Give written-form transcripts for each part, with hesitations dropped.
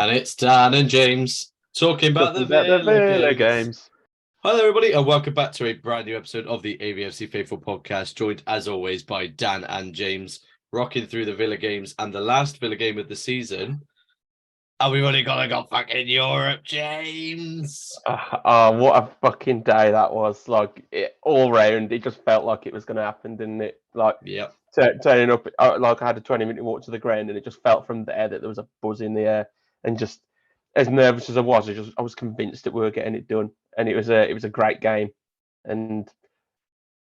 And it's Dan and James talking about the Villa games. Hello, everybody, and welcome back to a brand new episode of the AVFC Faithful podcast, joined as always by Dan and James, rocking through the Villa games and the last Villa game of the season. And we've only got fucking Europe, James. What a fucking day that was! Like all round, it just felt like it was going to happen, didn't it? Like, yep. Turning up, like I had a 20-minute walk to the ground, and it just felt from there that there was a buzz in the air. And just as nervous as I was convinced that we were getting it done. And it was a great game, and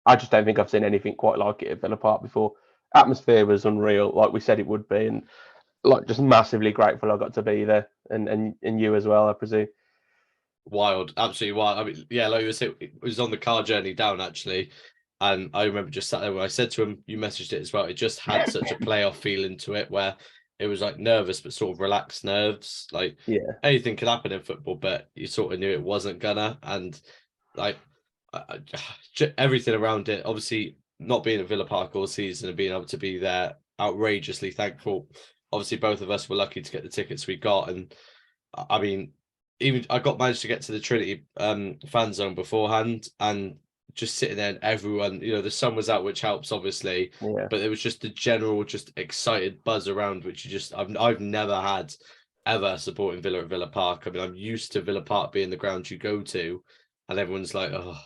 I just don't think I've seen anything quite like it at Villa Park before. Atmosphere was unreal, like we said it would be, and like just massively grateful I got to be there, and you as well, I presume. Wild, absolutely wild. I mean, yeah, like you said, it was on the car journey down actually, and I remember just sat there when I said to him, you messaged it as well. It just had such a playoff feeling to it, where it was like nervous but sort of relaxed nerves. Like, yeah, anything could happen in football, but you sort of knew it wasn't gonna. And like everything around it, obviously not being at Villa Park all season and being able to be there, outrageously thankful. Obviously, both of us were lucky to get the tickets we got, and I mean, even I managed to get to the Trinity fan zone beforehand, and just sitting there and everyone, the sun was out, which helps obviously, but it was just the general, just excited buzz around, which I've never had ever supporting Villa at Villa Park. I mean, I'm used to Villa Park being the ground you go to, and everyone's like, oh,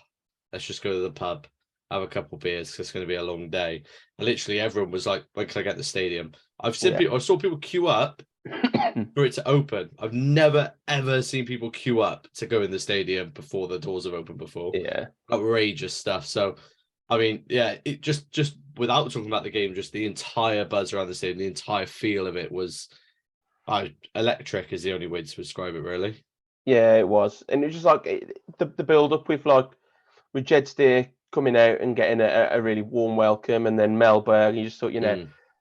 let's just go to the pub, have a couple beers, because it's going to be a long day. And literally everyone was like, when can I get to the stadium? I saw people queue up for it to open. I've never ever seen people queue up to go in the stadium before the doors have opened before. Yeah, outrageous stuff. So, I mean, yeah, it just without talking about the game, just the entire buzz around the stadium, the entire feel of it was electric is the only way to describe it, really. Yeah, it was, and it was just like the build up with Jed Steer coming out and getting a really warm welcome, and then Melberg. You just thought,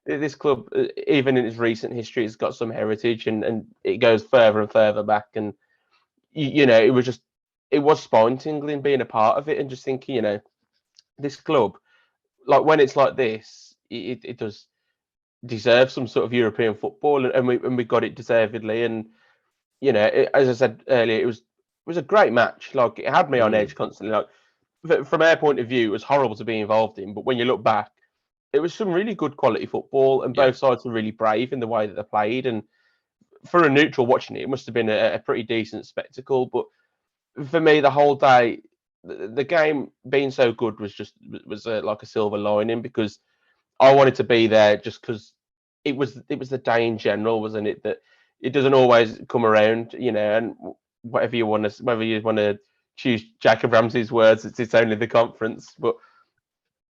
this club, even in its recent history, has got some heritage, and it goes further and further back. And it was spine-tingling being a part of it, and just thinking, this club, like when it's like this, it does deserve some sort of European football, and we got it deservedly. And as I said earlier, it was a great match. Like, it had me on edge constantly. Like, from our point of view, it was horrible to be involved in, but when you look back, it was some really good quality football, and both sides were really brave in the way that they played. And for a neutral watching it, it must have been a pretty decent spectacle. But for me, the whole day, the game being so good was like a silver lining, because I wanted to be there just because it was the day in general, wasn't it? That it doesn't always come around, and whether you want to choose Jacob Ramsey's words, it's only the conference, but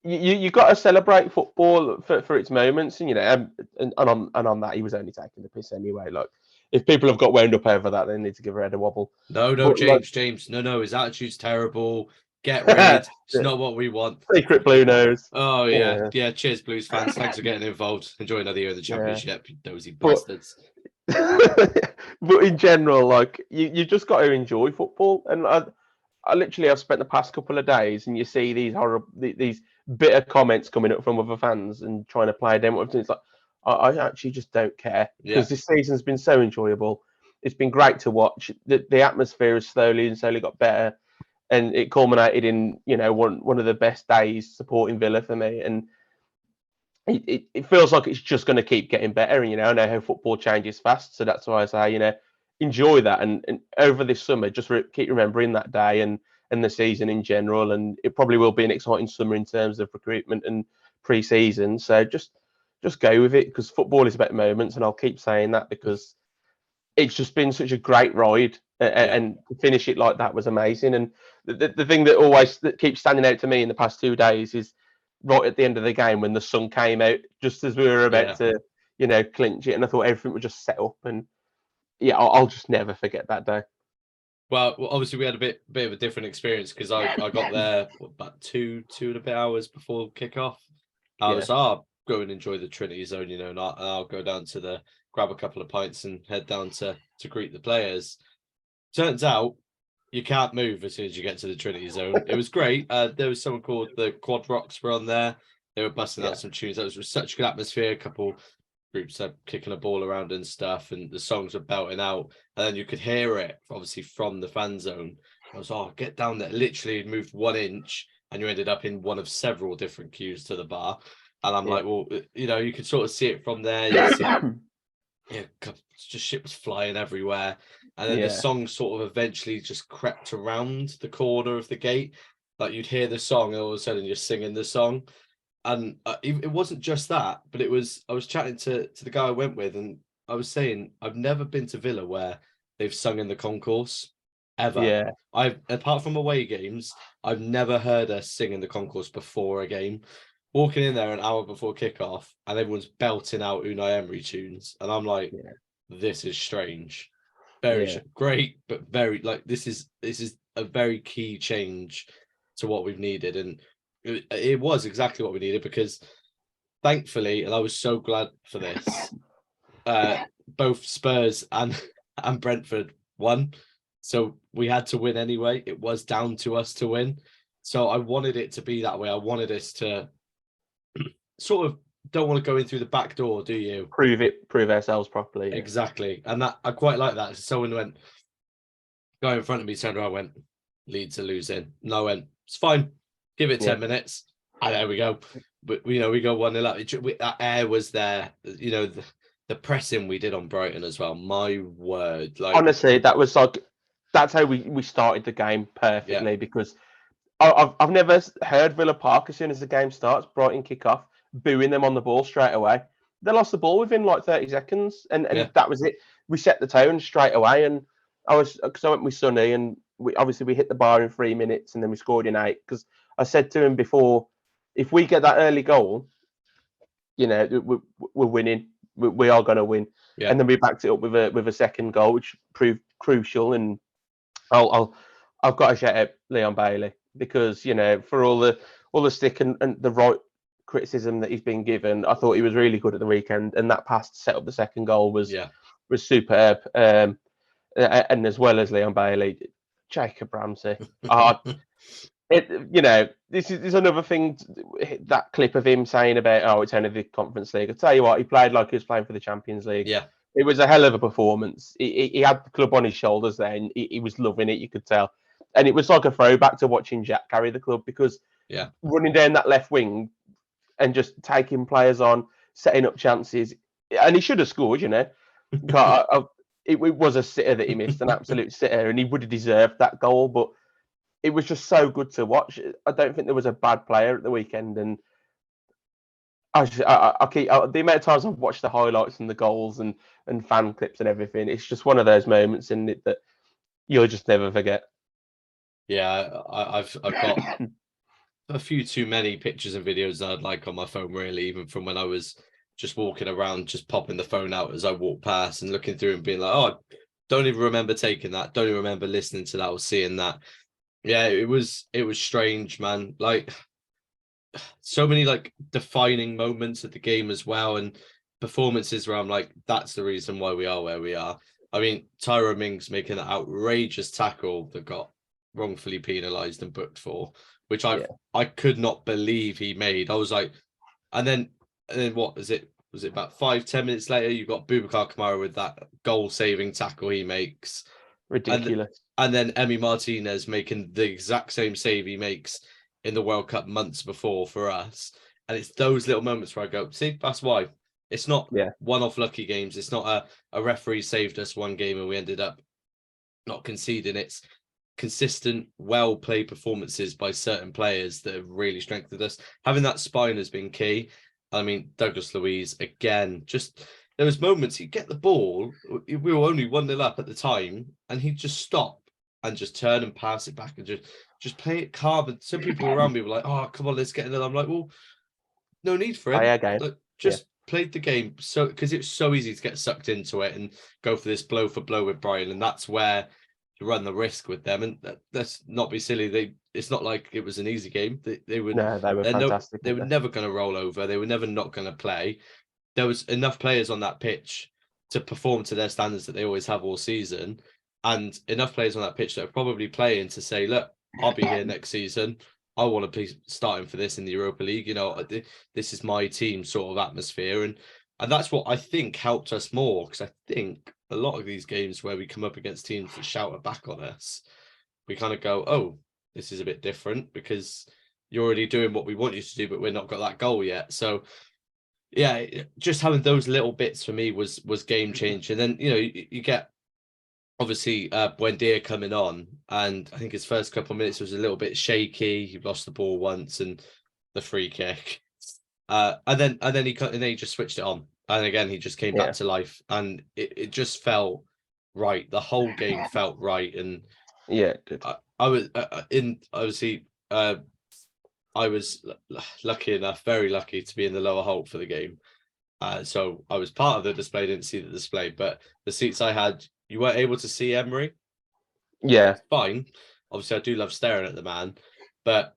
you got to celebrate football for its moments, and and on that, he was only taking the piss anyway. Like, if people have got wound up over that, they need to give her head a wobble. No, but, James, no, his attitude's terrible. Get rid. It's not what we want. Secret Blue nose. Oh yeah. Cheers, Blues fans. Thanks for getting involved. Enjoy another year in the Championship, you nosy bastards. But in general, like, you just got to enjoy football, and I've spent the past couple of days, and you see these bitter comments coming up from other fans and trying to play them. It's like, I actually just don't care, because this season's been so enjoyable. It's been great to watch. The atmosphere has slowly got better, and it culminated in one of the best days supporting Villa for me. And it feels like it's just going to keep getting better. And I know how football changes fast, so that's why I say enjoy that. And over this summer, just keep remembering that day and the season in general. And it probably will be an exciting summer in terms of recruitment and pre-season. So just go with it, because football is about moments, and I'll keep saying that, because it's just been such a great ride, and to finish it like that was amazing. And the thing that keeps standing out to me in the past 2 days is right at the end of the game, when the sun came out just as we were about to clinch it, and I thought everything was just set up. And I'll just never forget that day. Well, obviously we had a bit of a different experience, because I got there about two and a bit hours before kickoff. I was I'll go and enjoy the Trinity Zone, and I'll go down to grab a couple of pints and head down to greet the players. Turns out you can't move as soon as you get to the Trinity Zone. It was great. There was someone called the Quad Rocks were on there. They were busting out some tunes. That was such a good atmosphere. A couple groups are kicking a ball around and stuff, and the songs were belting out, and then you could hear it obviously from the fan zone. I was, oh, get down there. Literally moved 1 inch, and you ended up in one of several different queues to the bar. And I'm like, well, you know, you could sort of see it from there. You see, just shit was flying everywhere. And then the song sort of eventually just crept around the corner of the gate. Like you'd hear the song, and all of a sudden you're singing the song. And it wasn't just that, but I was chatting to the guy I went with, and I was saying I've never been to Villa where they've sung in the concourse ever. Yeah. Apart from away games, I've never heard us sing in the concourse before a game. Walking in there an hour before kickoff, and everyone's belting out Unai Emery tunes, and I'm like, this is strange, very great, but very like this is a very key change to what we've needed, and it was exactly what we needed, because thankfully, and I was so glad for this, both Spurs and Brentford won, so we had to win anyway. It was down to us to win, so I wanted it to be that way. I wanted us to sort of, don't want to go in through the back door, do you? Prove ourselves properly. Exactly, and that I quite like that. Someone went, guy in front of me turned around, went, Leeds are losing. No, I went, it's fine. Give it 10 minutes. And there we go. But, you know, we go 1-0 up. That air was there. You know, the pressing we did on Brighton as well. My word. Like, honestly, that's how we started the game perfectly, because I've never heard Villa Park, as soon as the game starts, Brighton kick off, booing them on the ball straight away. They lost the ball within like 30 seconds, and that was it. We set the tone straight away, and I went with Sonny, and we hit the bar in 3 minutes, and then we scored in 8. Because I said to him before, if we get that early goal, you know, we're winning. We are going to win. Yeah. And then we backed it up with a second goal, which proved crucial. And I've got to shout out Leon Bailey, because, you know, for all the stick and the right criticism that he's been given, I thought he was really good at the weekend, and that pass to set up the second goal was superb. And as well as Leon Bailey, Jacob Ramsey. You know, this is another thing. That clip of him saying about, oh, it's only the Conference League. I tell you what, he played like he was playing for the Champions League. Yeah, it was a hell of a performance. He had the club on his shoulders there, and he was loving it. You could tell, and it was like a throwback to watching Jack carry the club, because running down that left wing and just taking players on, setting up chances, and he should have scored. You know, it was a sitter that he missed, an absolute sitter, and he would have deserved that goal, but it was just so good to watch. I don't think there was a bad player at the weekend, and I keep the amount of times I've watched the highlights and the goals and fan clips and everything. It's just one of those moments in it that you'll just never forget. Yeah, I've got a few too many pictures and videos that I'd like on my phone, really, even from when I was just walking around, just popping the phone out as I walked past and looking through and being like, oh, I don't even remember taking that. Don't even remember listening to that or seeing that. Yeah, it was strange, man. Like, so many like defining moments of the game as well, and performances where I'm like, that's the reason why we are where we are. I mean, Tyrone Mings making that outrageous tackle that got wrongfully penalised and booked for, which I could not believe he made. I was like, and then what is it? Was it about 5-10 minutes later? You got Boubacar Kamara with that goal-saving tackle he makes. Ridiculous. And then Emi Martinez making the exact same save he makes in the World Cup months before for us. And it's those little moments where I go, see, that's why. It's not one-off lucky games. It's not a referee saved us one game and we ended up not conceding. It's consistent, well-played performances by certain players that have really strengthened us. Having that spine has been key. I mean, Douglas Luiz, again, just... There was moments he'd get the ball. We were only 1-0 up at the time, and he'd just stop and just turn and pass it back and just play it calm. And some people around me were like, "Oh, come on, let's get another." I'm like, "Well, no need for it. Like, just played the game so because it's so easy to get sucked into it and go for this blow for blow with Brighton, and that's where you run the risk with them. And let's not be silly. It's not like it was an easy game. They were fantastic. They were never going to roll over. They were never not going to play. There was enough players on that pitch to perform to their standards that they always have all season, and enough players on that pitch that are probably playing to say, look, I'll be here next season. I want to be starting for this in the Europa League. You know, this is my team sort of atmosphere. And And that's what I think helped us more, because I think a lot of these games where we come up against teams that shout back on us, we kind of go, oh, this is a bit different because you're already doing what we want you to do, but we're not got that goal yet. So yeah, just having those little bits for me was game changing. And then, you get obviously Buendia coming on, and I think his first couple of minutes was a little bit shaky. He lost the ball once and the free kick. And then he just switched it on, and again he just came back to life, and it just felt right. The whole game felt right, and Yeah, it did. I was in obviously I was lucky enough, very lucky, to be in the lower Holt for the game. So I was part of the display, didn't see the display, but the seats I had, you weren't able to see Emery. Yeah, It's fine. Obviously, I do love staring at the man, but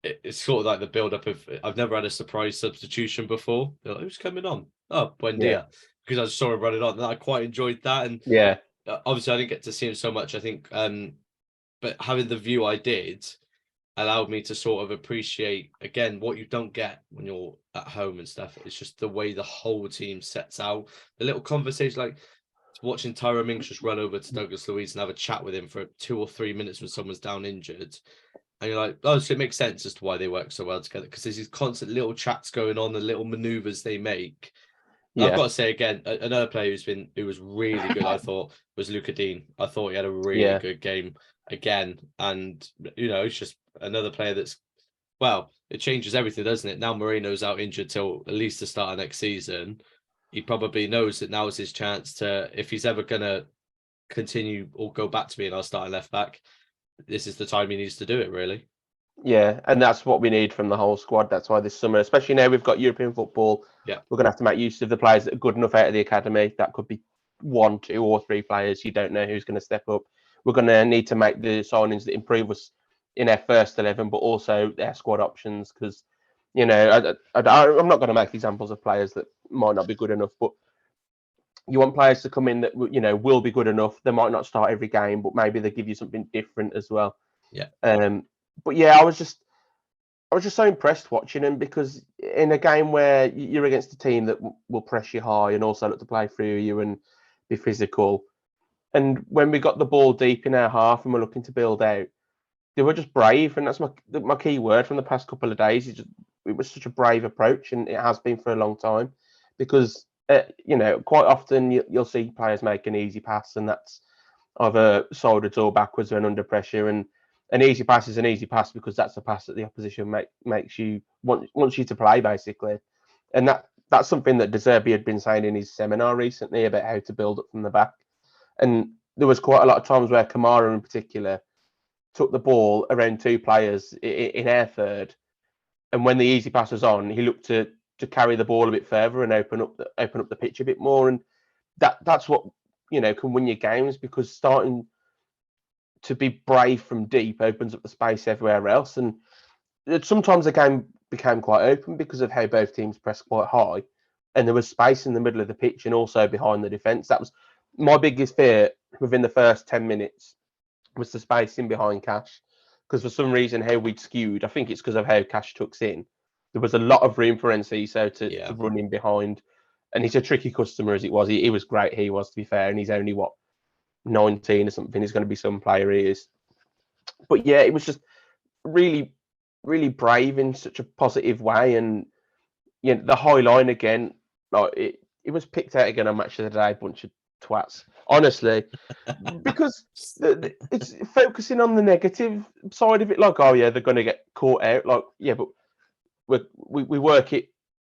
it's sort of like the build-up of, I've never had a surprise substitution before. They're like, who's coming on? Oh, Buendia. Because I just saw him running on, and I quite enjoyed that. And yeah, obviously, I didn't get to see him so much, I think. But having the view I did allowed me to sort of appreciate, again, what you don't get when you're at home and stuff. It's just the way the whole team sets out. The little conversation, like watching Tyrone Mings just run over to Douglas Luiz and have a chat with him for 2 or 3 minutes when someone's down injured. And you're like, oh, so it makes sense as to why they work so well together, because there's these constant little chats going on, the little maneuvers they make. And I've got to say again, another player who was really good, I thought, was Luca Dean. I thought he had a really good game again. And, it's just another player that's, well, it changes everything, doesn't it? Now Moreno's out injured till at least the start of next season. He probably knows that now is his chance to, if he's ever going to continue or go back to being our starting left back, this is the time he needs to do it, really. Yeah, and that's what we need from the whole squad. That's why this summer, especially now we've got European football, we're going to have to make use of the players that are good enough out of the academy. That could be 1, 2, or 3 players. You don't know who's going to step up. We're going to need to make the signings that improve us in our first 11, but also their squad options. Because, I'm not going to make examples of players that might not be good enough, but you want players to come in that will be good enough. They might not start every game, but maybe they give you something different as well. Yeah. But yeah, I was just so impressed watching him, because in a game where you're against a team that will press you high and also look to play through you and be physical, and when we got the ball deep in our half and we're looking to build out, they were just brave, and that's my key word from the past couple of days. It was such a brave approach, and it has been for a long time, because quite often you'll see players make an easy pass, and that's either shouldered or backwards when under pressure, and an easy pass is an easy pass because that's a pass that the opposition wants you to play, basically. And that's something that De Zerbi had been saying in his seminar recently about how to build up from the back. And there was quite a lot of times where Kamara in particular took the ball around 2 players in our third, and when the easy pass was on, he looked to carry the ball a bit further and open up the pitch a bit more. And that's what can win you games, because starting to be brave from deep opens up the space everywhere else. And sometimes the game became quite open because of how both teams pressed quite high, and there was space in the middle of the pitch and also behind the defence. That was my biggest fear within the first 10 minutes, was the spacing behind Cash, because for some reason how we'd skewed, I think it's because of how Cash tucks in, there was a lot of room for Enciso to run in behind. And he's a tricky customer as it was. He was great, to be fair, and he's only 19 or something. He's going to be some player he is. But yeah, it was just really, really brave in such a positive way. And the high line again, like it was picked out again on Match of the Day, bunch of twats, honestly, because it's focusing on the negative side of it. Like, oh yeah, they're going to get caught out. Like, yeah, but we work it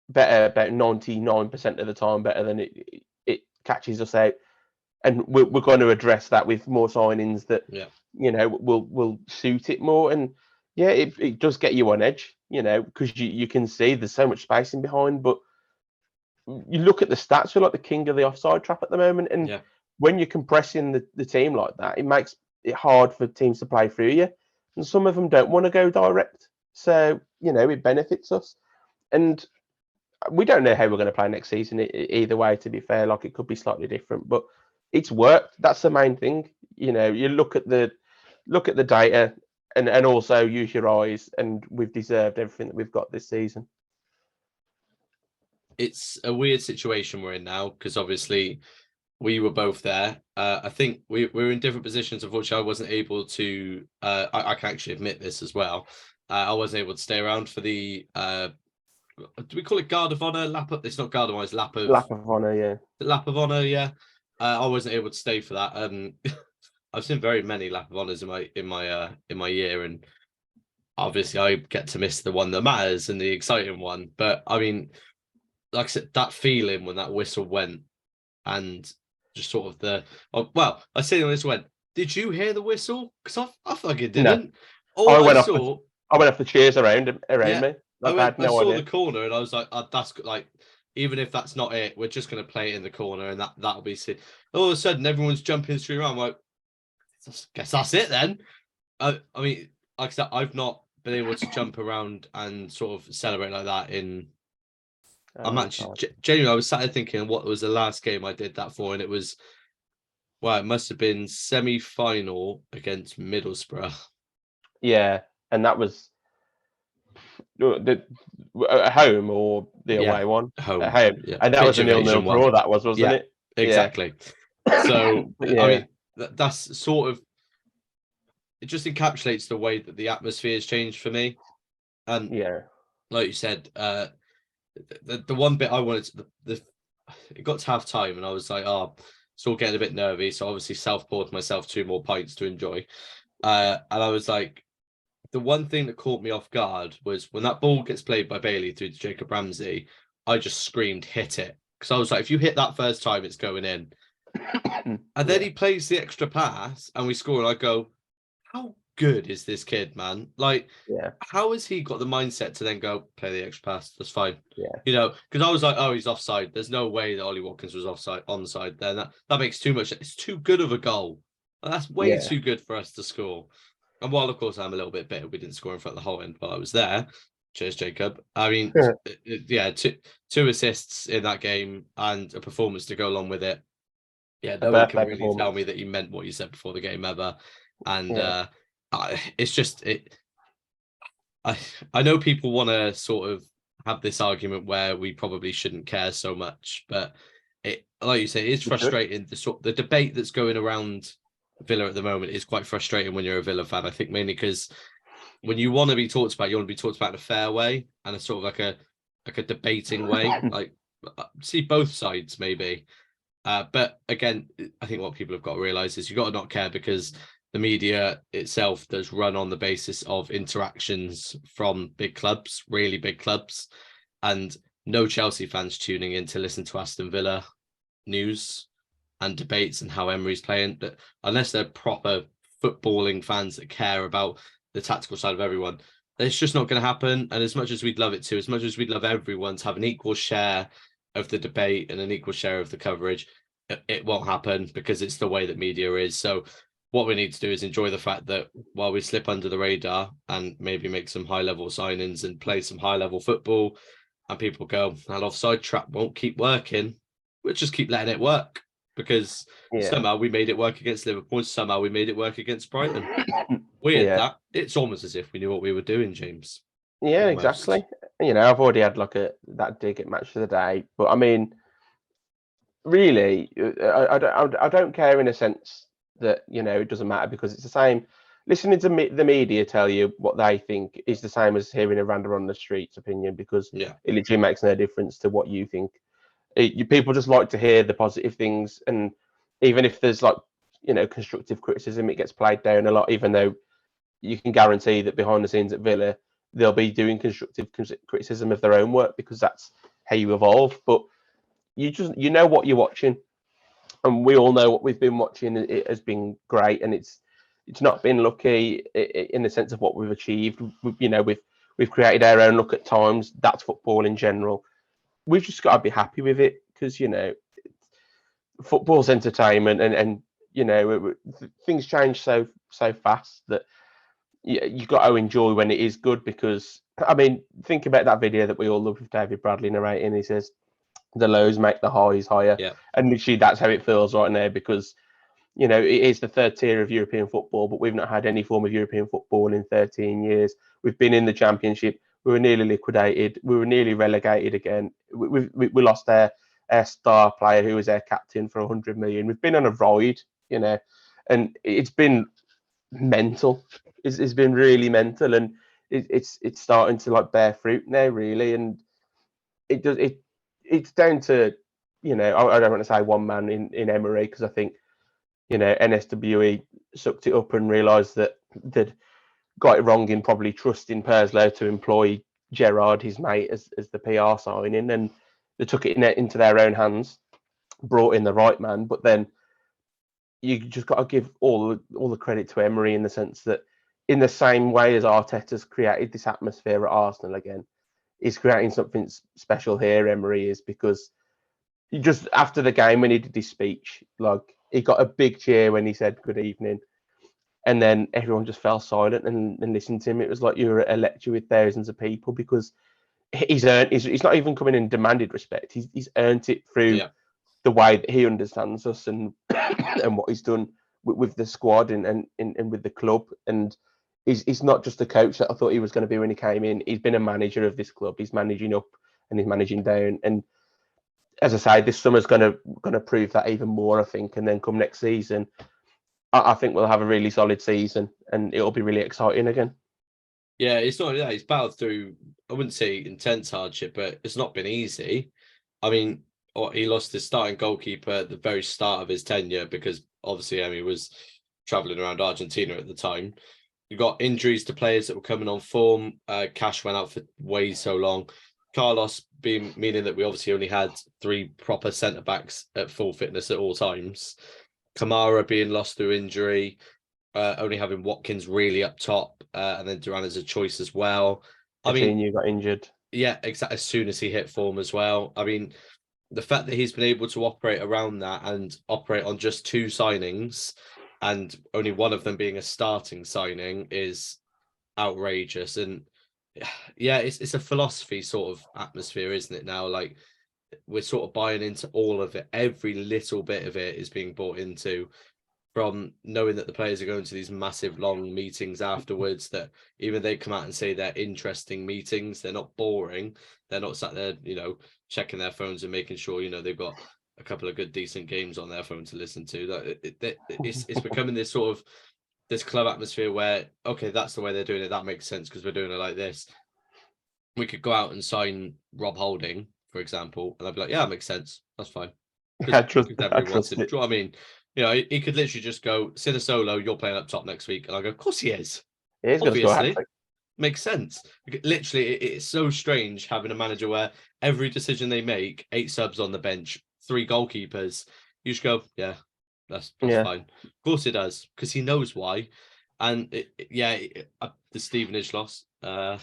better about 99% of the time, better than it catches us out. And we're going to address that with more signings that will suit it more. And yeah, it does get you on edge, because you can see there's so much spacing behind. But you look at the stats, you're like the king of the offside trap at the moment. And when you're compressing the team like that, it makes it hard for teams to play through you. And some of them don't want to go direct. So, it benefits us. And we don't know how we're going to play next season either way, to be fair. Like, it could be slightly different, but it's worked. That's the main thing. You look at the data and also use your eyes, and we've deserved everything that we've got this season. it's a weird situation we're in now because obviously we were both there. I think we were in different positions. Unfortunately, I wasn't able to. I can actually admit this as well. I wasn't able to stay around for the. Do we call it Guard of Honor? It's not Guard of Honor. It's Lap of Honor, yeah. Lap of Honor, yeah. I wasn't able to stay for that. I've seen very many Lap of Honors in my year, and obviously I get to miss the one that matters and the exciting one. But I mean, like I said, that feeling when that whistle went, and just sort of I say the whistle went. Did you hear the whistle? Because I fucking didn't. No. I went off the chairs around me. Like, I saw the corner and I was like, that's like, even if that's not it, we're just going to play it in the corner and that'll be it. All of a sudden, everyone's jumping through. I'm like, guess that's it then. I mean, like I said, I've not been able to jump around and sort of celebrate like that I'm actually genuinely. I was sat there thinking, what was the last game I did that for? And it was, it must have been semi-final against Middlesbrough. Yeah, and that was at home or the away one? Home. At home. Yeah. And that was a 0-0 draw, that wasn't it? Exactly. Yeah. So, I mean, that's sort of, it just encapsulates the way that the atmosphere has changed for me. And like you said, the one bit I wanted to, it got to half time and I was like, still getting a bit nervy. So obviously poured myself 2 more pints to enjoy. And I was like, the one thing that caught me off guard was when that ball gets played by Bailey through to Jacob Ramsey, I just screamed, hit it. Because I was like, if you hit that first time, it's going in. And then he plays the extra pass and we score. And I go, how good is this kid, man? Like, how has he got the mindset to then go play the extra pass? That's fine. Yeah. Because I was like, he's offside. There's no way that Ollie Watkins was onside there. That makes too much. It's too good of a goal. That's way too good for us to score. And while, of course, I'm a little bit bitter, we didn't score in front of the whole end while I was there. Cheers, Jacob. I mean, 2 assists in that game and a performance to go along with it. Yeah, no one can really tell me that you meant what you said before the game ever. And it's just it. I know people want to sort of have this argument where we probably shouldn't care so much, but it, like you say, it's frustrating. The debate that's going around Villa at the moment is quite frustrating when you're a Villa fan. I think mainly because when you want to be talked about, you want to be talked about in a fair way and a sort of like a debating way. Like see both sides maybe. But again, I think what people have got to realize is you've got to not care because the media itself does run on the basis of interactions from big clubs, really big clubs, and no Chelsea fans tuning in to listen to Aston Villa news and debates and how Emery's playing. But unless they're proper footballing fans that care about the tactical side of everyone, it's just not going to happen. And as much as we'd love it to, as much as we'd love everyone to have an equal share of the debate and an equal share of the coverage, it won't happen because it's the way that media is. So what we need to do is enjoy the fact that while we slip under the radar and maybe make some high-level signings and play some high-level football, and people go, that offside trap won't keep working, we'll just keep letting it work because somehow we made it work against Liverpool, somehow we made it work against Brighton. Weird that. It's almost as if we knew what we were doing, James. Yeah, almost. Exactly. I've already had that dig at match of the day, but I mean, really, I don't care in a sense that it doesn't matter because it's the same. Listening to the media tell you what they think is the same as hearing a random on the street's opinion because it literally makes no difference to what you think. People just like to hear the positive things, and even if there's constructive criticism, it gets played down a lot. Even though you can guarantee that behind the scenes at Villa, they'll be doing constructive criticism of their own work because that's how you evolve. But you know what you're watching, and we all know what we've been watching. It has been great, and it's not been lucky in the sense of what we've achieved. We've created our own look at times. That's football in general. We've just got to be happy with it because football's entertainment, and things change so fast that you've got to enjoy when it is good. Because I mean, think about that video that we all love with David Bradley narrating. He says the lows make the highs higher, and literally that's how it feels right now because it is the third tier of European football, but we've not had any form of European football in 13 years. We've been in the Championship. We were nearly liquidated. We were nearly relegated again. we lost our star player who was our captain for 100 million. We've been on a ride, and it's been mental. It's been really mental, and it's starting to like bear fruit now, really. And it's down to I don't want to say one man in Emery, because I think NSWE sucked it up and realised that they'd got it wrong in probably trusting Perslow to employ Gerrard, his mate, as the PR signing, and they took it into their own hands, brought in the right man. But then you just got to give all the credit to Emery, in the sense that, in the same way as Arteta's created this atmosphere at Arsenal again, he's creating something special here. Emery is, because he just, after the game when he did his speech, like, he got a big cheer when he said good evening, and then everyone just fell silent and listened to him. It was like you were at a lecture with thousands of people, because he's not even coming in and demanded respect. He's earned it through the way that he understands us and and what he's done with the squad and with the club. And he's not just a coach that I thought he was going to be when he came in. He's been a manager of this club. He's managing up and he's managing down. And as I say, this summer's going to prove that even more, I think. And then come next season, I think we'll have a really solid season, and it'll be really exciting again. Yeah, it's not. Yeah, he's battled through, I wouldn't say intense hardship, but it's not been easy. I mean, he lost his starting goalkeeper at the very start of his tenure, because obviously Emery was traveling around Argentina at the time. You got injuries to players that were coming on form. Cash went out for way so long. Carlos meaning that we obviously only had 3 proper centre backs at full fitness at all times. Kamara being lost through injury. Only having Watkins really up top, and then Duran as a choice as well. I mean, you got injured. Yeah, exactly. As soon as he hit form as well. I mean, the fact that he's been able to operate around that and operate on just 2 signings, and only one of them being a starting signing, is outrageous. And yeah, it's a philosophy sort of atmosphere, isn't it now? Like, we're sort of buying into all of it. Every little bit of it is being bought into, from knowing that the players are going to these massive long meetings afterwards, that even they come out and say they're interesting meetings, they're not boring, they're not sat there checking their phones and making sure they've got a couple of good decent games on their phone to listen to. It's becoming this sort of this club atmosphere where, okay, that's the way they're doing it, that makes sense because we're doing it like this. We could go out and sign Rob Holding, for example, and I'd be like, yeah, that makes sense, that's fine. I trust it. Do you know what I mean? He could literally just go, Solo, you're playing up top next week. And I go, of course he is. Yeah, he's obviously. Makes sense. Literally, it's so strange having a manager where every decision they make, 8 subs on the bench, 3 goalkeepers, you just go, yeah, that's fine. Of course it does, because he knows why. And the Stevenage loss, that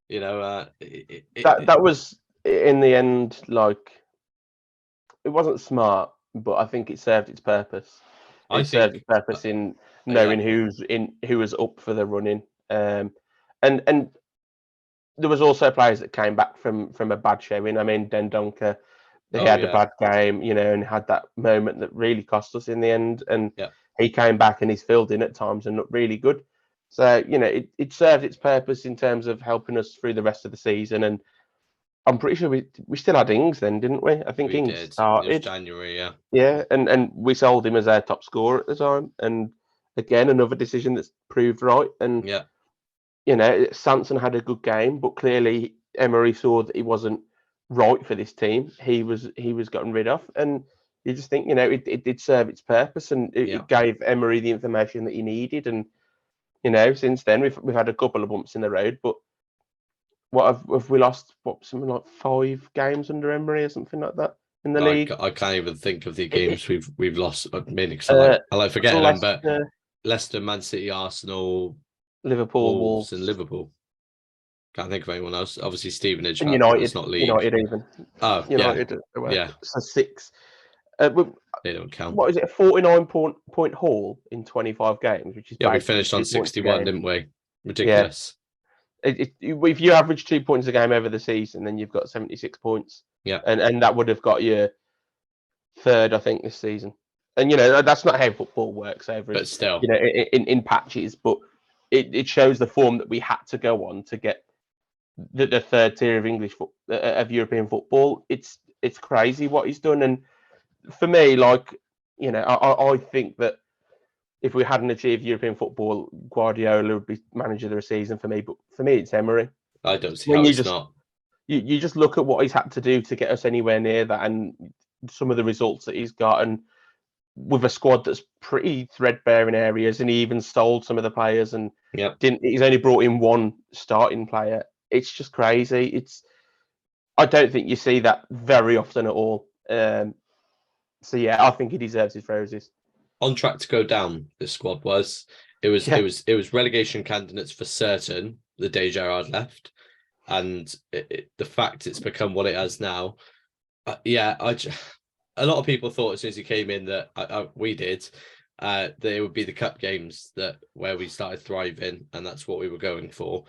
was, in the end, like, it wasn't smart, but I think it served its purpose. It served its purpose in knowing who was up for the running. And there was also players that came back from a bad showing. I mean, Dendoncker, he had a bad game, and had that moment that really cost us in the end. And he came back and he's filled in at times and looked really good. So, it served its purpose in terms of helping us through the rest of the season. And I'm pretty sure we still had Ings then, didn't we? I think we Ings did. started. It was January, yeah. Yeah, and we sold him as our top scorer at the time. And again, another decision that's proved right. And Sanson had a good game, but clearly Emery saw that he wasn't right for this team. He was gotten rid of, and you just think it did serve its purpose, and it gave Emery the information that he needed. And since then we've had a couple of bumps in the road, but what have we lost? Something like 5 games under Emery or something like that in the league? I can't even think of the games we've lost. I mean, because I like forgetting them, but Leicester, Man City, Arsenal, Liverpool, Wolves, and Liverpool. Can't think of anyone else. Obviously, Stevenage. And United, not league. United even. Oh, United. Yeah. So 6. They don't count. What is it? A 49 point haul in 25 games, which is we finished on 61, didn't we? Ridiculous. If you average 2 points a game over the season, then you've got 76 points. Yeah. And that would have got you 3rd, I think, this season. And that's not how football works over. But still, in patches. But it shows the form that we had to go on to get the third tier of of European football. It's crazy what he's done, and for me, like, I think that if we hadn't achieved European football, Guardiola would be manager of the season for me. But for me, it's Emery. I don't see When how you it's just not. you just look at what he's had to do to get us anywhere near that, and some of the results that he's got, and with a squad that's pretty threadbare in areas, and he even sold some of the players, and Yep. he's only brought in one starting player. It's just crazy. I don't think you see that very often at all. So yeah, I think he deserves his roses. On track to go down, this squad was. It was relegation candidates for certain the day Gerrard left, and the fact it's become what it has now. A lot of people thought as soon as he came in that we did that it would be the cup games where we started thriving, and that's what we were going for.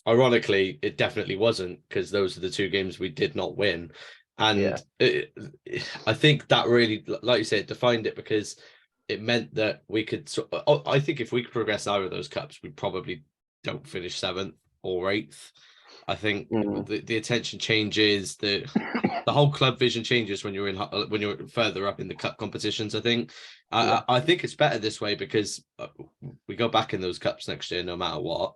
Ironically, it definitely wasn't, because those are the two games we did not win, and I think that really, like you said, defined it, because it meant that we could. I think if we could progress out of those cups, we probably don't finish 7th or 8th. I think the attention changes, the whole club vision changes when you're further up in the cup competitions. I think I think it's better this way, because we go back in those cups next year no matter what.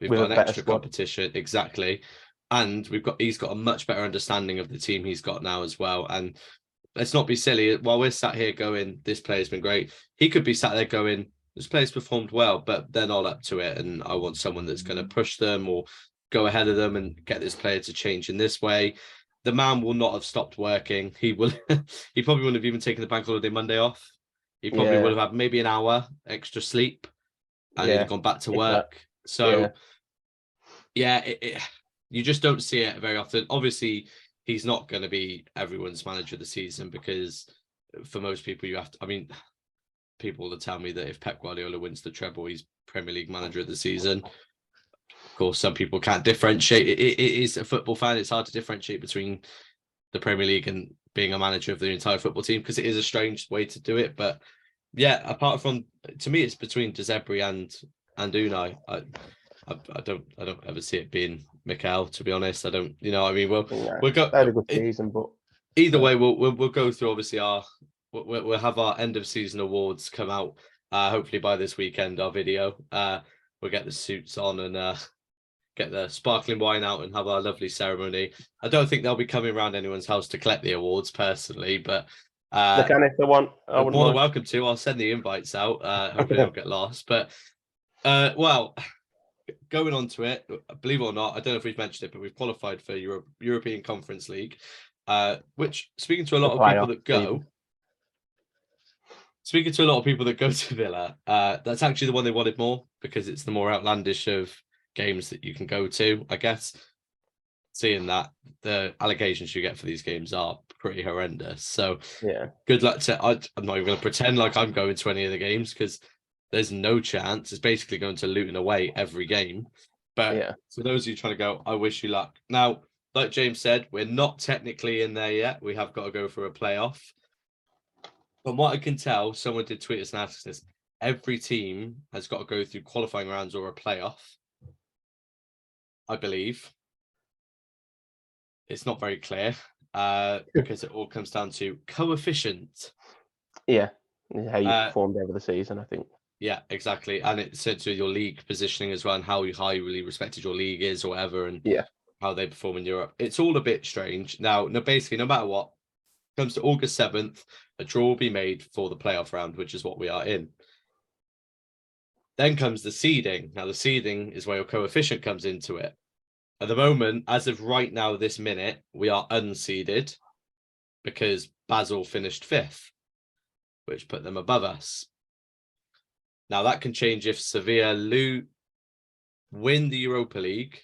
We've got an extra competition, exactly, and he's got a much better understanding of the team he's got now as well. And let's not be silly. While we're sat here going, this player's been great, he could be sat there going, this player's performed well, but they're not up to it, and I want someone that's going to push them or go ahead of them and get this player to change in this way. The man will not have stopped working. He probably wouldn't have even taken the bank holiday Monday off. He probably would have had maybe an hour extra sleep, and he'd have gone back to work. So you just don't see it very often. Obviously, he's not going to be everyone's manager of the season, because for most people, people will tell me that if Pep Guardiola wins the treble, he's Premier League manager of the season. Of course, some people can't differentiate. It is a football fan. It's hard to differentiate between the Premier League and being a manager of the entire football team, because it is a strange way to do it. But yeah, apart from, to me, it's between De Zerbi and Unai. I don't ever see it being Mikel, to be honest. I don't, we'll go. They had a good season, but either way, we'll go through. Obviously, we'll have our end of season awards come out. Hopefully by this weekend, our video. We'll get the suits on and get the sparkling wine out and have our lovely ceremony. I don't think they'll be coming around anyone's house to collect the awards personally, but they can if they want. More than welcome to. I'll send the invites out. Hopefully they'll get lost. But well, going on to it, believe it or not, I don't know if we've mentioned it, but we've qualified for European Conference League, which, speaking to a lot of people that go to Villa, that's actually the one they wanted more, because it's the more outlandish of games that you can go to, I guess. Seeing that the allegations you get for these games are pretty horrendous. So good luck to. I'm not even going to pretend like I'm going to any of the games, because there's no chance. It's basically going to Luton away every game. But for those of you trying to go, I wish you luck. Now, like James said, we're not technically in there yet. We have got to go for a playoff. From what I can tell, someone did tweet us and ask this. Every team has got to go through qualifying rounds or a playoff, I believe. It's not very clear, because it all comes down to coefficient. Yeah, how you performed over the season, I think. Yeah, exactly. And it's said to your league positioning as well, and how highly respected your league is or whatever, and how they perform in Europe. It's all a bit strange. Now, basically, no matter what, comes to August 7th, a draw will be made for the playoff round, which is what we are in. Then comes the seeding. Now, the seeding is where your coefficient comes into it. At the moment, as of right now, this minute, we are unseeded, because Basel finished 5th, which put them above us. Now, that can change if Sevilla win the Europa League,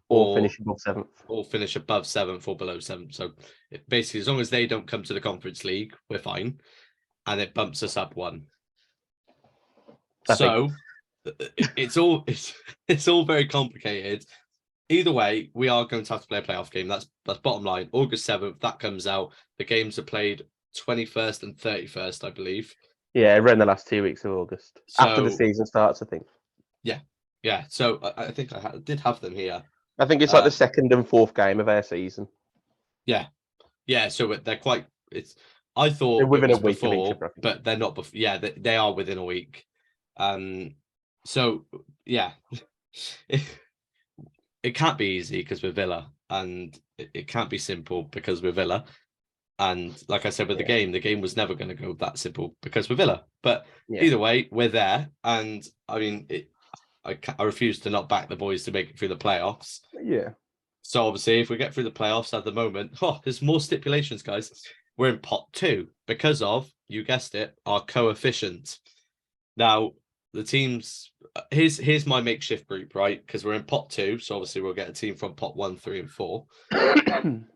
or finish above 7th. Or finish above 7th or below 7th. So basically, as long as they don't come to the Conference League, we're fine. And it bumps us up 1. It's all very complicated. Either way, we are going to have to play a playoff game. That's bottom line. August 7th, that comes out. The games are played 21st and 31st, I believe. Yeah, around the last 2 weeks of August. After the season starts, I think. Yeah. So I think I did have them here. I think it's like the second and fourth game of our season. Yeah. So they're quite. I They're thought it within a was week of each before, other, I think. but they're not before. Yeah, they are within a week. So yeah, it can't be easy because we're Villa, and it can't be simple because we're Villa. And like I said with the game was never going to go that simple because we're Villa. But either way, we're there, and I mean, I refuse to not back the boys to make it through the playoffs. Yeah. So obviously, if we get through the playoffs at the moment, there's more stipulations, guys. We're in pot 2 because of, you guessed it, our coefficient. Now, the teams, here's my makeshift group, right? Because we're in pot 2, so obviously we'll get a team from pot 1, 3, and 4.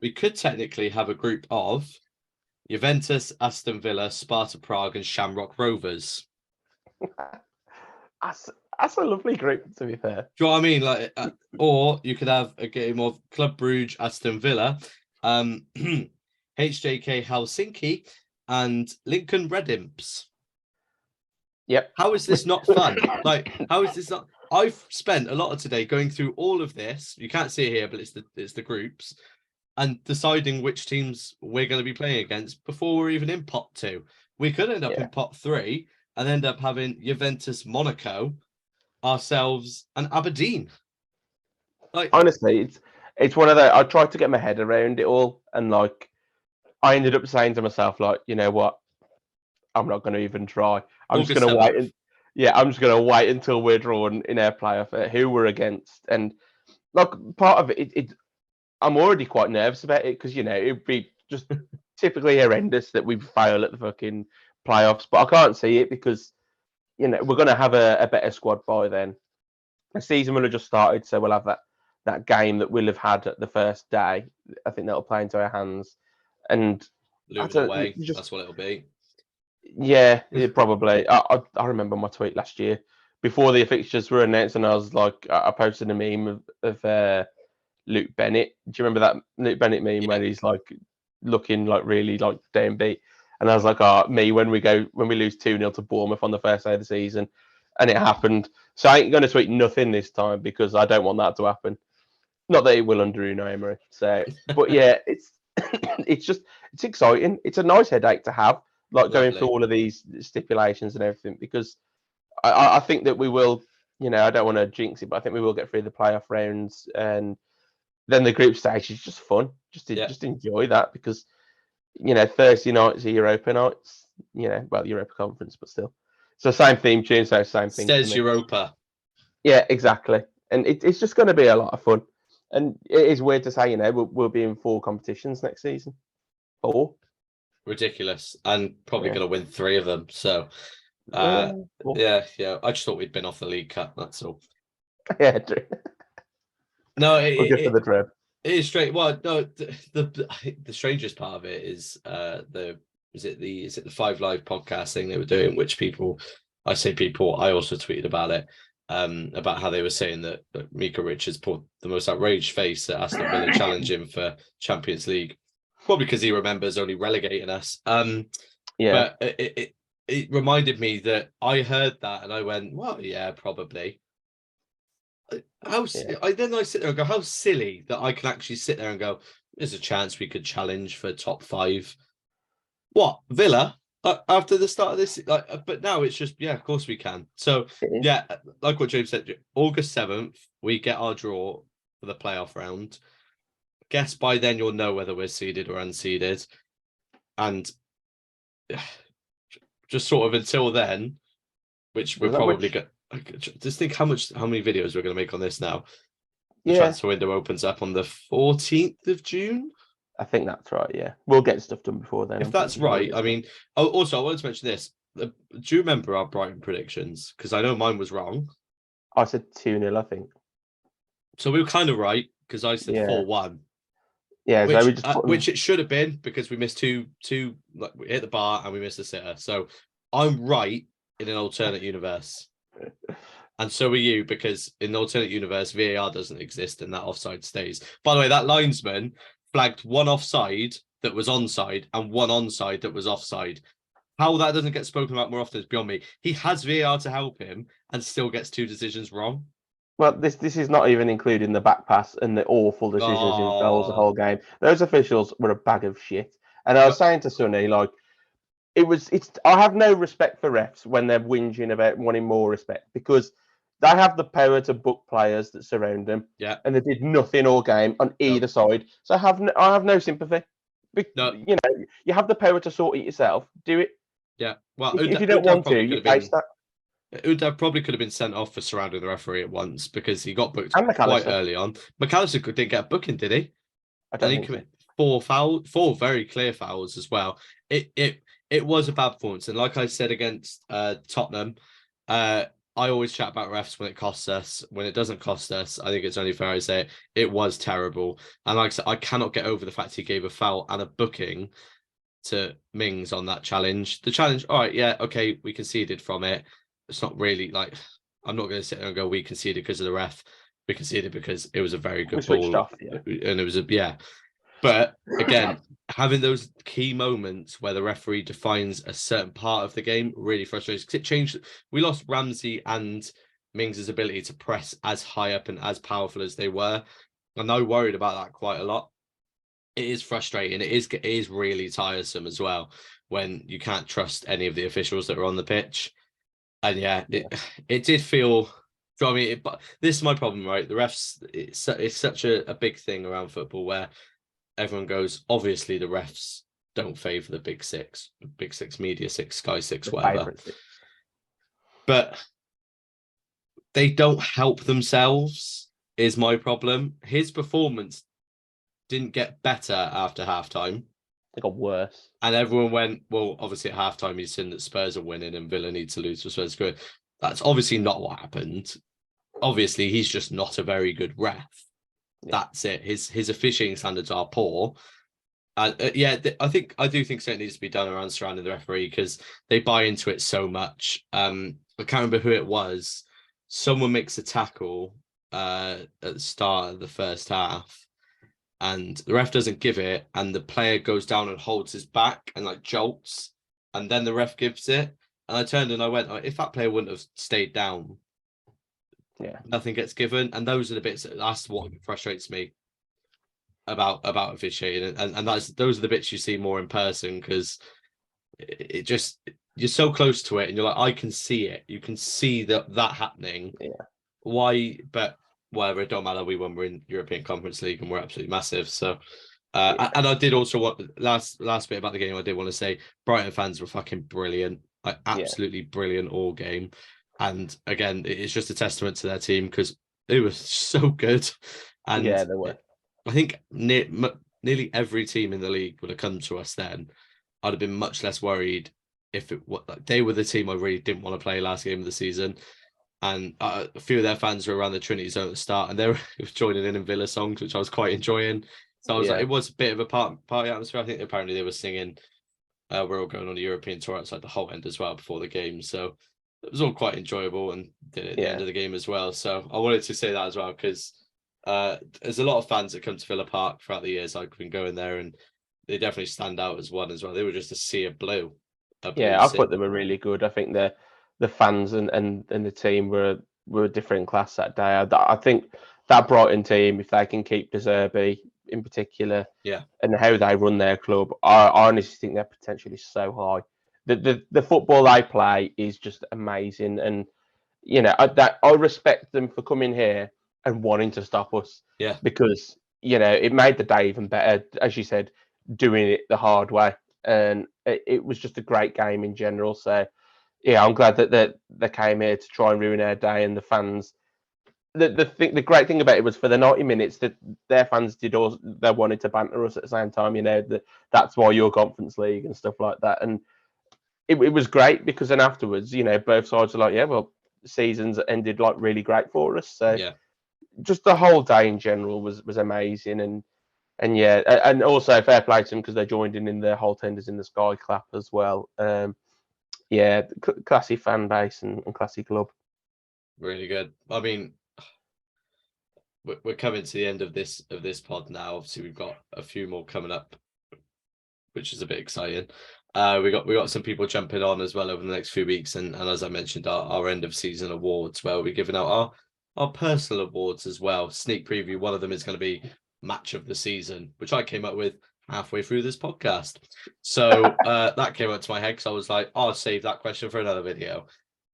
We could technically have a group of Juventus, Aston Villa, Sparta Prague, and Shamrock Rovers. That's a lovely group, to be fair. Do you know what I mean? Like, or you could have a game of Club Brugge, Aston Villa, HJK Helsinki, and Lincoln Red Imps. Yep. How is this not fun? Like, how is this not? I've spent a lot of today going through all of this. You can't see it here, but it's the groups, and deciding which teams we're going to be playing against before we're even in pot 2. We could end up in pot 3 and end up having Juventus, Monaco, ourselves, and Aberdeen. Like, honestly, it's one of those. I tried to get my head around it all, and like, I ended up saying to myself, like, you know what? I'm not going to even try. I'm just going to wait. I'm just going to wait until we're drawn in our playoff at who we're against. And like, part of it, I'm already quite nervous about it because it'd be just typically horrendous that we fail at the fucking playoffs. But I can't see it because we're going to have a better squad by then. The season will have just started, so we'll have that game that we'll have had at the first day. I think that'll play into our hands. And Luton away, that's what it'll be. Yeah, probably. I remember my tweet last year before the fixtures were announced, and I was like, I posted a meme of Luke Bennett. Do you remember that Luke Bennett meme where he's like looking like really like downbeat? And I was like, me when we lose 2-0 to Bournemouth on the first day of the season, and it happened. So I ain't going to tweet nothing this time because I don't want that to happen. Not that it will under Unai Emery. So, but yeah, it's it's exciting. It's a nice headache to have. Like going through all of these stipulations and everything, because I think that we will, I don't want to jinx it, but I think we will get through the playoff rounds, and then the group stage is just fun. Just enjoy that because, Thursday nights are Europa nights, Europa Conference, but still. So same theme tune, so same thing. Says Europa. Yeah, exactly. And it's just going to be a lot of fun. And it is weird to say, we'll be in 4 competitions next season. 4. Ridiculous, and probably going to win 3 of them. So, I just thought we'd been off the League Cup. That's all. Yeah, true. No, we'll get to the dread. It is straight. Well, no, the strangest part of it is is it the 5 Live podcast thing they were doing, which I also tweeted about it. About how they were saying that Mika Richards put the most outraged face at Aston Villa challenging for Champions League. Probably because he remembers only relegating us. But it reminded me that I heard that and I went, well, yeah, probably. Then I sit there and go, how silly that I can actually sit there and go, there's a chance we could challenge for top 5. What, Villa? After the start of this, but now it's just, of course we can. So, like what James said, August 7th, we get our draw for the playoff round. Guess by then you'll know whether we're seeded or unseeded, and just sort of until then, which we're probably going. Just think how many videos we're going to make on this now. The transfer window opens up on the 14th of June. I think that's right. Yeah, we'll get stuff done before then. If that's right, I mean. Also, I wanted to mention this. Do you remember our Brighton predictions? Because I know mine was wrong. I said 2-0, I think. So we were kind of right because I said 4-1. Yeah, which it should have been because we missed two. Like we hit the bar and we missed the sitter. So I'm right in an alternate universe, and so are you because in the alternate universe VAR doesn't exist and that offside stays. By the way, that linesman flagged one offside that was onside and one onside that was offside. How that doesn't get spoken about more often is beyond me. He has VAR to help him and still gets 2 decisions wrong. Well, this is not even including the back pass and the awful decisions in goals the Oh, whole game. Those officials were a bag of shit. And I was but saying to Sonny, like, it's I have no respect for refs when they're whinging about wanting more respect because they have the power to book players that surround them, yeah, and they did nothing all game on no, either side. So I have no sympathy. no, You know, you have the power to sort it yourself. Do it. yeah. Well, If you don't Udav want to, probably could you have face been. that. Udav probably could have been sent off for surrounding the referee at once because he got booked And quite McAllister. early on. McAllister didn't get a booking, did he? I And don't he think so. committed four very clear fouls as well. It was a bad performance, and like I said against Tottenham, I always chat about refs when it costs us. When it doesn't cost us, I think it's only fair I say it was terrible. And like I said, I cannot get over the fact he gave a foul and a booking to Mings on that challenge. The challenge, all right, yeah, okay, we conceded from it. It's not really like I'm not going to sit there and go we conceded because of the ref. We conceded because it was a very We good switched ball, off. Yeah. and it was a yeah. But again, having those key moments where the referee defines a certain part of the game really frustrates. Because it changed. We lost Ramsey and Mings's ability to press as high up and as powerful as they were. And I worried about that quite a lot. It is frustrating. It is really tiresome as well when you can't trust any of the officials that are on the pitch. And yeah, Yeah. it did feel. I mean, but this is my problem, right? The refs. It's such a big thing around football where everyone goes, obviously the refs don't favour the big six, media six, Sky six, The whatever. favourite six. But they don't help themselves, is my problem. His performance didn't get better after halftime. They got worse. And everyone went, well, obviously at halftime he's seen that Spurs are winning and Villa need to lose for Spurs to go. That's obviously not what happened. Obviously, he's just not a very good ref. Yeah. That's it. His officiating standards are poor. Yeah, I do think something needs to be done around surrounding the referee because they buy into it so much. I can't remember who it was. Someone makes a tackle at the start of the first half, and the ref doesn't give it, and the player goes down and holds his back and like jolts, and then the ref gives it. And I turned and I went, "Oh, if that player wouldn't have stayed down, Yeah. nothing gets given." And those are the bits that's what frustrates me about officiating, and those are the bits you see more in person because it just you're so close to it and you're like I can see it, you can see that happening. Yeah. Why? But whatever, it don't matter. We won, we're in European Conference League and we're absolutely massive. So Yeah. and I did also want last bit about the game. I did want to say Brighton fans were fucking brilliant, like Yeah. absolutely brilliant all game. And again, it's just a testament to their team because they were so good. And Yeah. They were. I think nearly every team in the league would have come to us then. I'd have been much less worried if they were the team I really didn't want to play last game of the season. And a few of their fans were around the Trinity Zone at the start, and they were joining in Villa songs, which I was quite enjoying. So I was like, Yeah. it was a bit of a party atmosphere. I think apparently they were singing we're all going on a European tour outside the whole end as well before the game. So it was all quite enjoyable and did it at the end Yeah. of the game as well. So I wanted to say that as well because there's a lot of fans that come to Villa Park throughout the years. I've been going there and they definitely stand out as one as well. They were just a sea of blue. A blue Yeah. I sea. thought they were really good. I think the fans and the team were a different class that day. I think that Brighton team, if they can keep De Zerbi in particular, Yeah. and how they run their club, I honestly think their potential is so high. The football they play is just amazing, and you know I respect them for coming here and wanting to stop us. Yeah. Because it made the day even better, as you said, doing it the hard way, and it was just a great game in general. So yeah, I'm glad that they came here to try and ruin our day, and the fans. The great thing about it was for the 90 minutes that their fans did all they wanted to banter us at the same time. That's why you're Conference League and stuff like that, and it was great because then afterwards, both sides are like, yeah, well, seasons ended like really great for us. So Yeah. just the whole day in general was amazing, and yeah, and also fair play to them because they joined in their whole tenders in the sky clap as well. Yeah, classy fan base and classy club. Really good. I mean, we're coming to the end of this pod now. Obviously, we've got a few more coming up, which is a bit exciting. We got some people jumping on as well over the next few weeks, and as I mentioned, our end of season awards where we're giving out our personal awards as well. Sneak preview. One of them is going to be match of the season, which I came up with halfway through this podcast. So that came up to my head because I was like, I'll save that question for another video.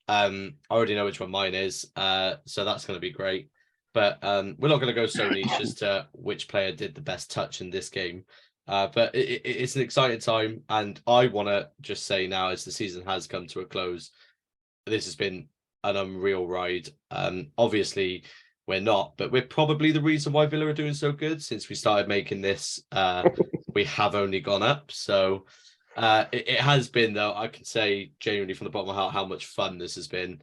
I already know which one mine is, so that's going to be great. But we're not going to go so niche as to which player did the best touch in this game. But it's an exciting time, and I want to just say now, as the season has come to a close, this has been an unreal ride. Obviously, we're not, but we're probably the reason why Villa are doing so good. Since we started making this, we have only gone up. So it has been, though, I can say genuinely from the bottom of my heart how much fun this has been.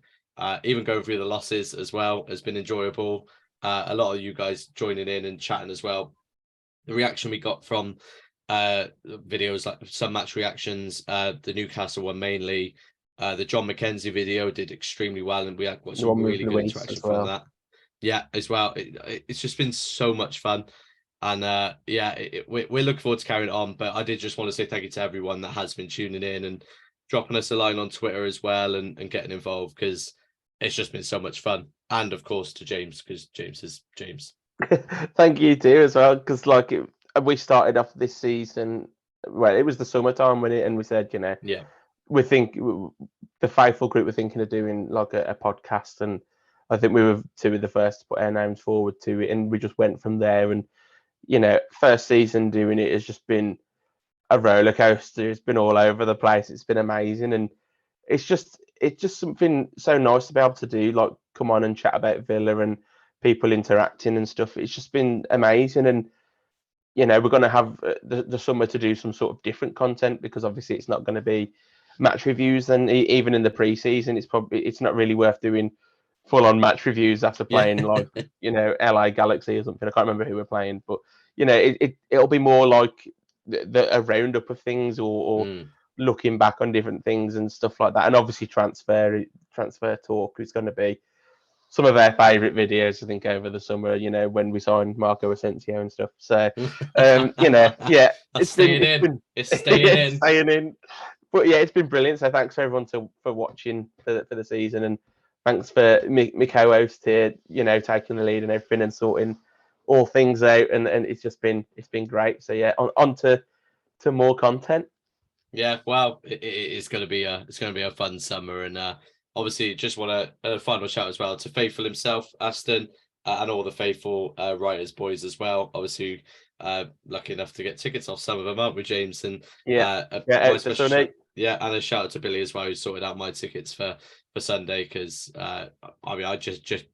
Even going through the losses as well has been enjoyable. A lot of you guys joining in and chatting as well. The reaction we got from videos, like some match reactions, the Newcastle one mainly, the John McKenzie video did extremely well, and we had got some really good interaction from that. Yeah, as well. It's just been so much fun. And we're looking forward to carrying it on. But I did just want to say thank you to everyone that has been tuning in and dropping us a line on Twitter as well, and getting involved, because it's just been so much fun. And of course to James, because James is James. Thank you too as well, because we started off this season. Well, it was the summertime when and we said, we think the faithful group were thinking of doing like a podcast, and I think we were two of the first to put our names forward to it, and we just went from there. And first season doing it has just been a roller coaster. It's been all over the place. It's been amazing, and it's just something so nice to be able to do, like come on and chat about Villa and people interacting and stuff. It's just been amazing. And we're going to have the summer to do some sort of different content, because obviously it's not going to be match reviews, and even in the pre-season it's not really worth doing full-on match reviews after playing LA Galaxy or something. I can't remember who we're playing, but it'll be more like a roundup of things, or looking back on different things and stuff like that. And obviously transfer talk is going to be some of our favourite videos, I think, over the summer, when we signed Marco Asensio and stuff. So, it's staying in. But yeah, it's been brilliant. So thanks for everyone for watching for the season, and thanks for me co-host here, taking the lead and everything and sorting all things out. And it's been great. So yeah, on to more content. Yeah, well, it's going to be a fun summer, and obviously just want a final shout as well to Faithful himself, Aston, and all the Faithful writers boys as well. Obviously, lucky enough to get tickets off some of them, aren't we, James? And and a shout out to Billy as well, who sorted out my tickets for Sunday, because I just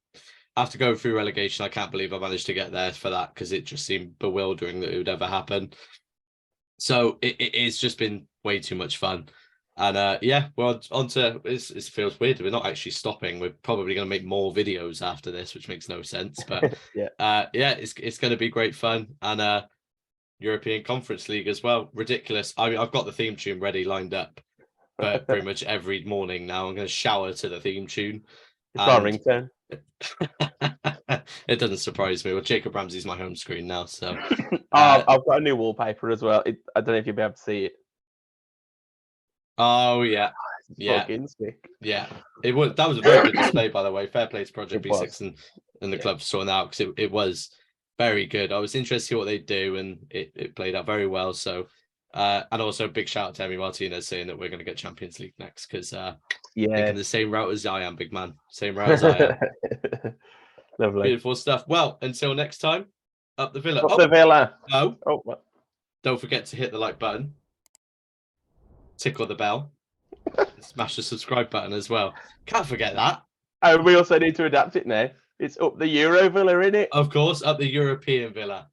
after going through relegation, I can't believe I managed to get there for that, because it just seemed bewildering that it would ever happen. So it's just been way too much fun. And well, on to it feels weird. We're not actually stopping. We're probably going to make more videos after this, which makes no sense. But it's going to be great fun. And European Conference League as well. Ridiculous. I mean, I've got the theme tune ready, lined up, but pretty much every morning now I'm going to shower to the theme tune. It's my ringtone. It doesn't surprise me. Well, Jacob Ramsey's my home screen now, so I've got a new wallpaper as well. I don't know if you'll be able to see it. Oh yeah, Sick. Yeah. That was a very good display, by the way. Fair play to Project B6 and the club sorting out, because it was very good. I was interested to see what they do, and it played out very well. So and also a big shout out to Emi Martinez saying that we're going to get Champions League next, because taking the same route as I am, big man. Same route as I am. Lovely. Beautiful stuff. Well, until next time, up the Villa. Up the Villa. Don't forget to hit the like button, tickle the bell, smash the subscribe button as well. Can't forget that. And we also need to adapt it now. It's up the Euro Villa, innit? Of course, up the European Villa.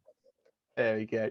There we go.